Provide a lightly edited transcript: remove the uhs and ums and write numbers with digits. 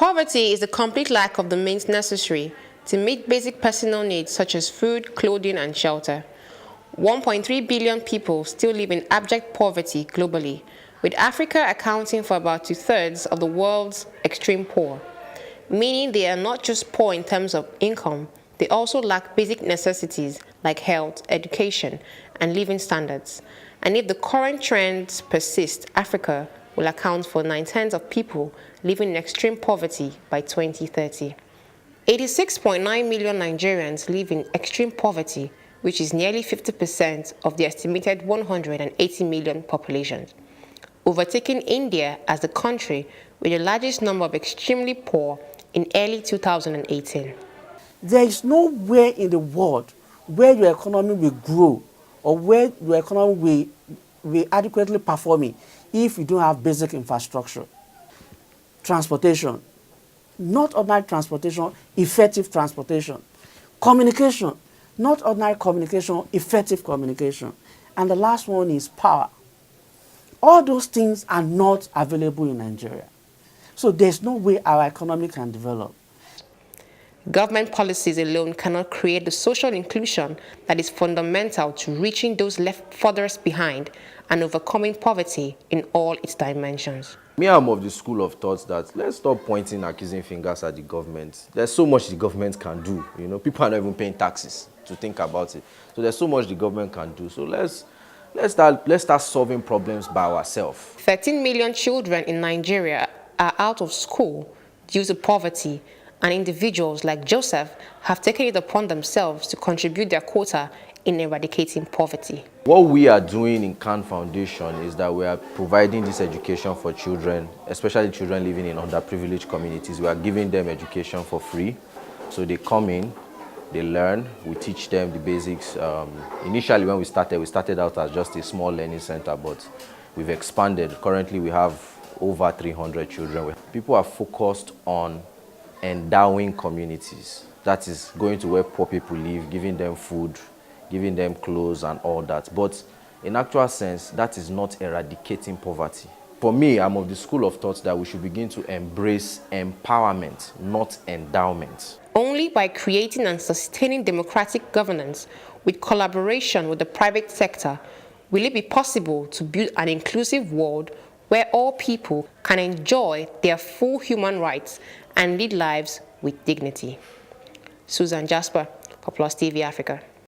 Poverty is the complete lack of the means necessary to meet basic personal needs such as food, clothing, and shelter. 1.3 billion people still live in abject poverty globally, with Africa accounting for about two-thirds of the world's extreme poor, meaning they are not just poor in terms of income, they also lack basic necessities like health, education, and living standards. And if the current trends persist, Africa will account for 9/10 of people living in extreme poverty by 2030. 86.9 million Nigerians live in extreme poverty, which is nearly 50% of the estimated 180 million population, overtaking India as the country with the largest number of extremely poor in early 2018. There is nowhere in the world where your economy will grow or where your economy will adequately perform if you don't have basic infrastructure. Transportation, not ordinary transportation, effective transportation. Communication, not ordinary communication, effective communication. And the last one is power. All those things are not available in Nigeria. So there's no way our economy can develop. Government policies alone cannot create the social inclusion that is fundamental to reaching those left furthest behind and overcoming poverty in all its dimensions. Me, I'm of the school of thought that let's stop pointing accusing fingers at the government. There's so much the government can do. You know, people are not even paying taxes to think about it. So there's so much the government can do. So let's start solving problems by ourselves. 13 million children in Nigeria are out of school due to poverty, and individuals like Joseph have taken it upon themselves to contribute their quota in eradicating poverty. What we are doing in Khan Foundation is that we are providing this education for children, especially children living in underprivileged communities. We are giving them education for free. So they come in, they learn, we teach them the basics. Initially when we started out as just a small learning center, but we've expanded. Currently we have over 300 children. People are focused on endowing communities. That is going to where poor people live, giving them food, giving them clothes and all that. But in actual sense, that is not eradicating poverty. For me, I'm of the school of thought that we should begin to embrace empowerment, not endowment. Only by creating and sustaining democratic governance with collaboration with the private sector will it be possible to build an inclusive world where all people can enjoy their full human rights and lead lives with dignity. Susan Jasper for Plus TV Africa.